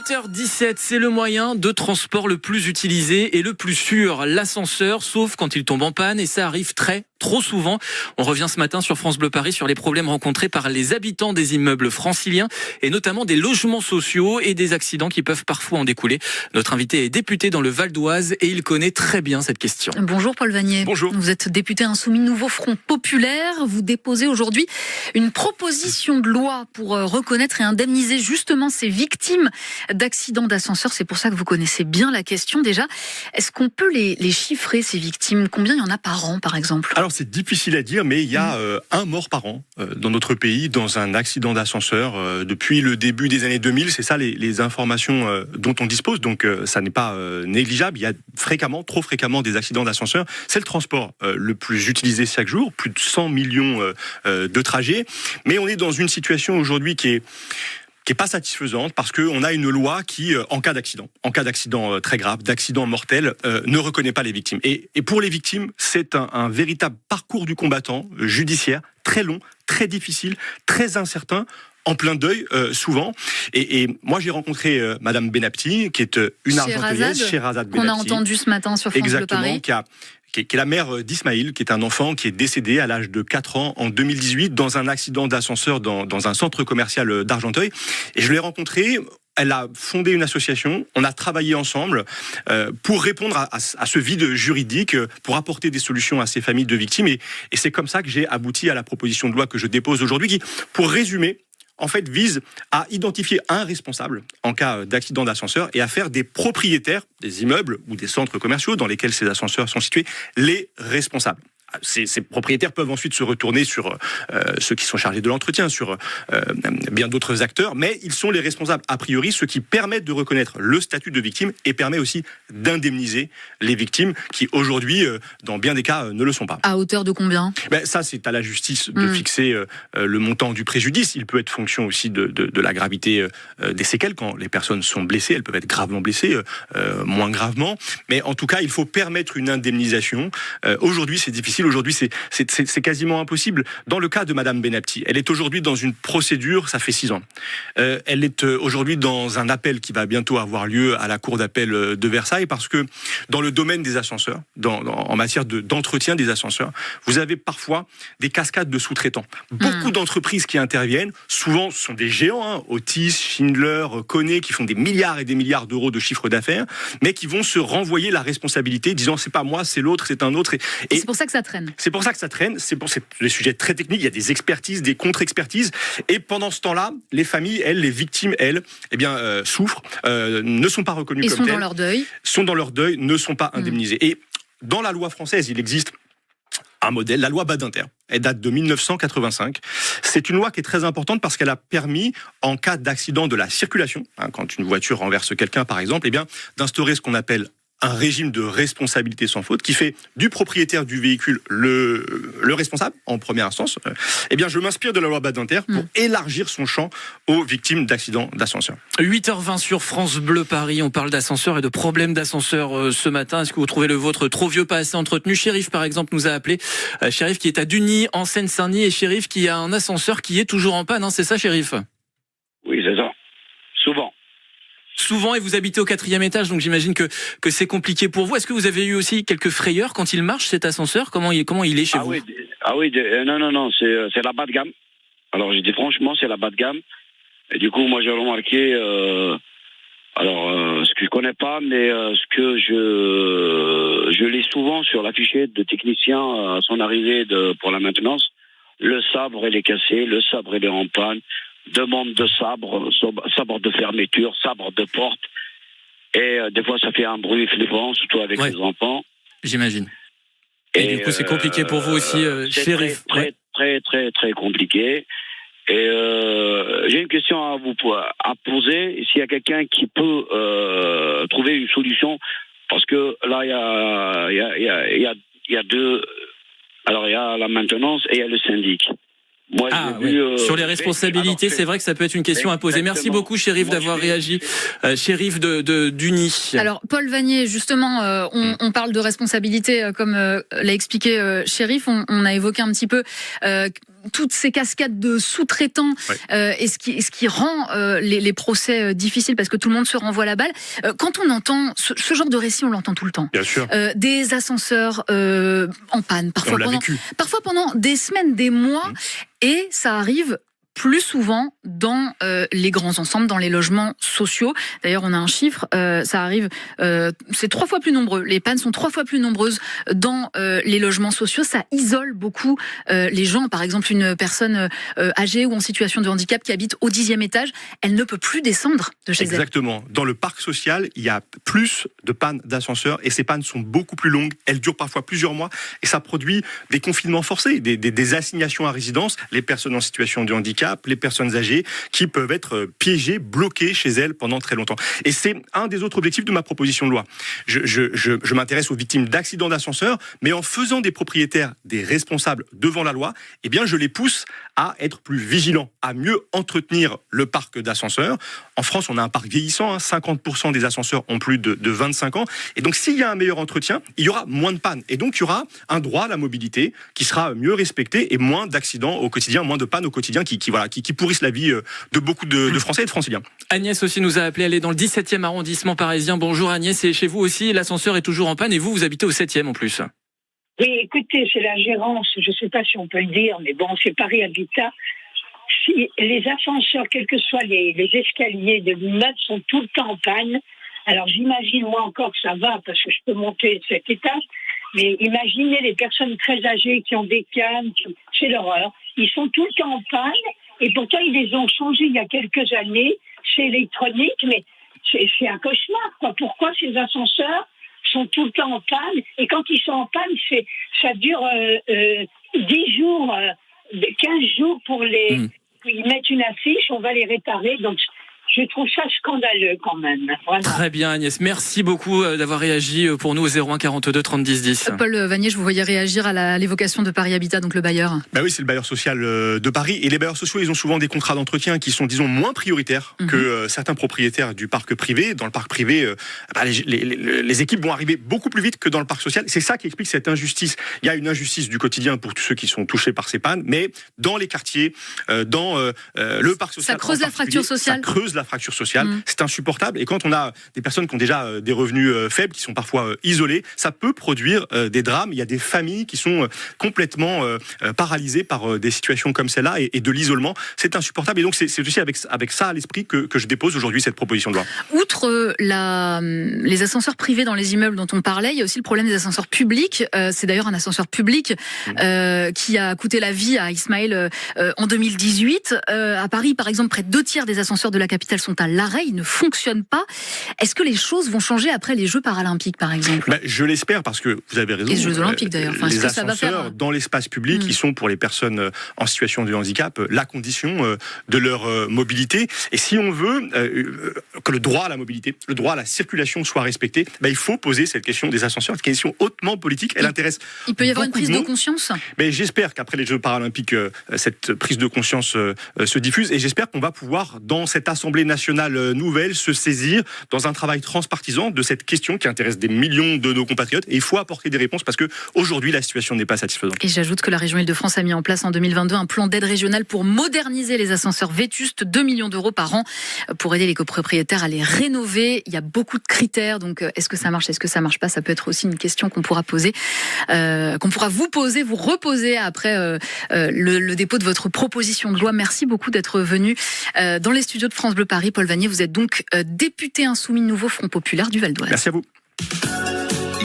8h17, c'est le moyen de transport le plus utilisé et le plus sûr, l'ascenseur, sauf quand il tombe en panne, et ça arrive trop souvent. On revient ce matin sur France Bleu Paris sur les problèmes rencontrés par les habitants des immeubles franciliens et notamment des logements sociaux et des accidents qui peuvent parfois en découler. Notre invité est député dans le Val d'Oise et il connaît très bien cette question. Bonjour Paul Vanier. Bonjour. Vous êtes député insoumis Nouveau Front Populaire. Vous déposez aujourd'hui une proposition de loi pour reconnaître et indemniser justement ces victimes d'accidents d'ascenseur. C'est pour ça que vous connaissez bien la question déjà. Est-ce qu'on peut les chiffrer, ces victimes? Combien il y en a par an par exemple? Alors c'est difficile à dire, mais il y a un mort par an dans notre pays dans un accident d'ascenseur depuis le début des années 2000. C'est ça les informations dont on dispose, donc ça n'est pas négligeable. Il y a trop fréquemment des accidents d'ascenseur. C'est le transport le plus utilisé chaque jour, plus de 100 millions de trajets. Mais on est dans une situation aujourd'hui qui est pas satisfaisante parce qu'on a une loi qui, en cas d'accident très grave, d'accident mortel, ne reconnaît pas les victimes. Et pour les victimes, c'est un véritable parcours du combattant judiciaire, très long, très difficile, très incertain, en plein deuil souvent. Et moi j'ai rencontré Madame Benapti, qui est une argenteuillaise, Sherazade Benapti, qu'on a entendu ce matin sur France Bleu Paris. Qui est la mère d'Ismaïl, qui est un enfant qui est décédé à l'âge de 4 ans en 2018 dans un accident d'ascenseur dans un centre commercial d'Argenteuil. Et je l'ai rencontrée. Elle a fondé une association, on a travaillé ensemble pour répondre à ce vide juridique, pour apporter des solutions à ces familles de victimes. Et c'est comme ça que j'ai abouti à la proposition de loi que je dépose aujourd'hui, qui, pour résumer, en fait, vise à identifier un responsable en cas d'accident d'ascenseur et à faire des propriétaires des immeubles ou des centres commerciaux dans lesquels ces ascenseurs sont situés les responsables. Ces propriétaires peuvent ensuite se retourner sur ceux qui sont chargés de l'entretien, sur bien d'autres acteurs, mais ils sont les responsables, a priori, ceux qui permettent de reconnaître le statut de victime et permet aussi d'indemniser les victimes qui, aujourd'hui, dans bien des cas, ne le sont pas. À hauteur de combien ? Ça, c'est à la justice de fixer le montant du préjudice. Il peut être fonction aussi de la gravité des séquelles. Quand les personnes sont blessées, elles peuvent être gravement blessées, moins gravement. Mais en tout cas, il faut permettre une indemnisation. Aujourd'hui, c'est difficile. Aujourd'hui, c'est quasiment impossible. Dans le cas de Madame Benapti, elle est aujourd'hui dans une procédure, ça fait 6 ans. Elle est aujourd'hui dans un appel qui va bientôt avoir lieu à la cour d'appel de Versailles, parce que dans le domaine des ascenseurs, en matière d'entretien des ascenseurs, vous avez parfois des cascades de sous-traitants. Beaucoup d'entreprises qui interviennent, souvent ce sont des géants, Otis, Schindler, Kone, qui font des milliards et des milliards d'euros de chiffre d'affaires, mais qui vont se renvoyer la responsabilité, disant c'est pas moi, c'est l'autre, c'est un autre. Et c'est pour ça que ça traîne. C'est pour ça que ça traîne, c'est des sujets très techniques, il y a des expertises, des contre-expertises, et pendant ce temps-là, les familles, elles, les victimes, elles, souffrent, ne sont pas reconnues comme telles. Sont dans leur deuil, ne sont pas indemnisées. Et dans la loi française, il existe un modèle, la loi Badinter. Elle date de 1985. C'est une loi qui est très importante parce qu'elle a permis, en cas d'accident de la circulation, quand une voiture renverse quelqu'un par exemple, d'instaurer ce qu'on appelle un régime de responsabilité sans faute qui fait du propriétaire du véhicule le responsable en première instance. Je m'inspire de la loi Badinter pour élargir son champ aux victimes d'accidents d'ascenseur. 8h20 sur France Bleu Paris, on parle d'ascenseur et de problèmes d'ascenseur ce matin. Est-ce que vous trouvez le vôtre trop vieux, pas assez entretenu? Chérif par exemple nous a appelé, Chérif qui est à Duny en Seine-Saint-Denis, et Chérif qui a un ascenseur qui est toujours en panne, c'est ça Chérif? Oui, c'est ça, souvent, et vous habitez au 4e étage, donc j'imagine que c'est compliqué pour vous. Est-ce que vous avez eu aussi quelques frayeurs quand il marche, cet ascenseur? Comment il est chez vous? Non, c'est la bas de gamme. Alors j'ai dit franchement, c'est la bas de gamme. Et du coup, moi j'ai remarqué, ce que je connais pas, mais ce que je lis souvent sur l'affichette de technicien à son arrivée pour la maintenance, le sabre il est cassé, le sabre il est en panne. Demande de sabre de fermeture, sabre de porte. Et des fois, ça fait un bruit flippant, surtout avec les enfants. J'imagine. Et du coup, c'est compliqué pour vous aussi, Chérif. Très compliqué. Et j'ai une question à poser. S'il y a quelqu'un qui peut trouver une solution, parce que là, il y a deux. Alors, il y a la maintenance et il y a le syndic. Moi, sur les responsabilités, c'est vrai que ça peut être une question à poser. Merci beaucoup, Chérif, d'avoir réagi. Chérif de Duny. Alors, Paul Vanier, justement, on parle de responsabilité, comme l'a expliqué Chérif. On a évoqué un petit peu toutes ces cascades de sous-traitants et ce qui rend les procès difficiles parce que tout le monde se renvoie la balle. Quand on entend ce genre de récit, on l'entend tout le temps. Bien sûr. Des ascenseurs en panne, parfois pendant des semaines, des mois, et ça arrive plus souvent dans les grands ensembles, dans les logements sociaux. D'ailleurs, on a un chiffre, ça arrive, c'est 3 fois plus nombreux. Les pannes sont 3 fois plus nombreuses dans les logements sociaux. Ça isole beaucoup les gens. Par exemple, une personne âgée ou en situation de handicap qui habite au 10e étage, elle ne peut plus descendre de chez elle. Exactement. Dans le parc social, il y a plus de pannes d'ascenseurs et ces pannes sont beaucoup plus longues. Elles durent parfois plusieurs mois et ça produit des confinements forcés, des assignations à résidence, les personnes en situation de handicap, les personnes âgées qui peuvent être piégées, bloquées chez elles pendant très longtemps. Et c'est un des autres objectifs de ma proposition de loi. Je m'intéresse aux victimes d'accidents d'ascenseur, mais en faisant des propriétaires des responsables devant la loi, eh bien je les pousse à être plus vigilants, à mieux entretenir le parc d'ascenseurs. En France, on a un parc vieillissant, 50% des ascenseurs ont plus de 25 ans. Et donc s'il y a un meilleur entretien, il y aura moins de pannes. Et donc il y aura un droit à la mobilité qui sera mieux respecté et moins d'accidents au quotidien, moins de pannes au quotidien qui pourrissent la vie de beaucoup de Français et de Franciliens. Agnès aussi nous a appelé, elle est dans le 17e arrondissement parisien. Bonjour Agnès, et chez vous aussi, l'ascenseur est toujours en panne et vous habitez au 7e en plus. Oui, écoutez, c'est la gérance, je ne sais pas si on peut le dire, mais bon, c'est Paris Habitat. Si les ascenseurs, quels que soient les escaliers de l'immeuble, sont tout le temps en panne. Alors j'imagine, moi encore, que ça va, parce que je peux monter 7 étages, mais imaginez les personnes très âgées qui ont des cannes, c'est l'horreur. Ils sont tout le temps en panne, et pourtant ils les ont changés il y a quelques années, c'est électronique, mais c'est un cauchemar, quoi. Pourquoi ces ascenseurs sont tout le temps en panne, et quand ils sont en panne, ça dure 10 jours, 15 jours pour ils mettent une affiche, on va les réparer, donc je trouve ça scandaleux quand même. Vraiment. Très bien Agnès, merci beaucoup d'avoir réagi pour nous au 01 42 30 10 10. Paul Vanier, je vous voyais réagir à l'évocation de Paris Habitat, donc le bailleur. Oui, c'est le bailleur social de Paris. Et les bailleurs sociaux, ils ont souvent des contrats d'entretien qui sont, disons, moins prioritaires que certains propriétaires du parc privé. Dans le parc privé, les équipes vont arriver beaucoup plus vite que dans le parc social. C'est ça qui explique cette injustice. Il y a une injustice du quotidien pour tous ceux qui sont touchés par ces pannes, mais dans les quartiers, dans le parc social, ça creuse la fracture sociale. Ça creuse la fracture sociale. C'est insupportable. Et quand on a des personnes qui ont déjà des revenus faibles, qui sont parfois isolées, ça peut produire des drames. Il y a des familles qui sont complètement paralysées par des situations comme celle-là et de l'isolement. C'est insupportable. Et donc c'est aussi avec ça à l'esprit que je dépose aujourd'hui cette proposition de loi. Outre les ascenseurs privés dans les immeubles dont on parlait, il y a aussi le problème des ascenseurs publics. C'est d'ailleurs un ascenseur public qui a coûté la vie à Ismaël en 2018. À Paris, par exemple, près de 2/3 des ascenseurs de la capitale sont à l'arrêt, ils ne fonctionnent pas. Est-ce que les choses vont changer après les Jeux paralympiques, par exemple ? Je l'espère, parce que vous avez raison. Et les Jeux olympiques, d'ailleurs. Enfin, les ascenseurs dans l'espace public, ils sont pour les personnes en situation de handicap la condition de leur mobilité. Et si on veut que le droit à la mobilité, le droit à la circulation soit respecté, il faut poser cette question des ascenseurs, une question hautement politique. Elle intéresse. Il peut y avoir une prise de conscience. Mais j'espère qu'après les Jeux paralympiques, cette prise de conscience se diffuse, et j'espère qu'on va pouvoir, dans cette Assemblée nationale nouvelle, se saisir dans un travail transpartisan de cette question qui intéresse des millions de nos compatriotes. Et il faut apporter des réponses parce que aujourd'hui la situation n'est pas satisfaisante. Et j'ajoute que la région Île-de-France a mis en place en 2022 un plan d'aide régionale pour moderniser les ascenseurs vétustes, 2 millions d'euros par an pour aider les copropriétaires à les rénover. Il y a beaucoup de critères, donc est-ce que ça marche, est-ce que ça marche pas ? Ça peut être aussi une question qu'on pourra poser, qu'on pourra vous poser, vous reposer après le dépôt de votre proposition de loi. Merci beaucoup d'être venu dans les studios de France Bleu Paris. Paul Vanier, vous êtes donc député insoumis Nouveau Front Populaire du Val d'Oise. Merci à vous.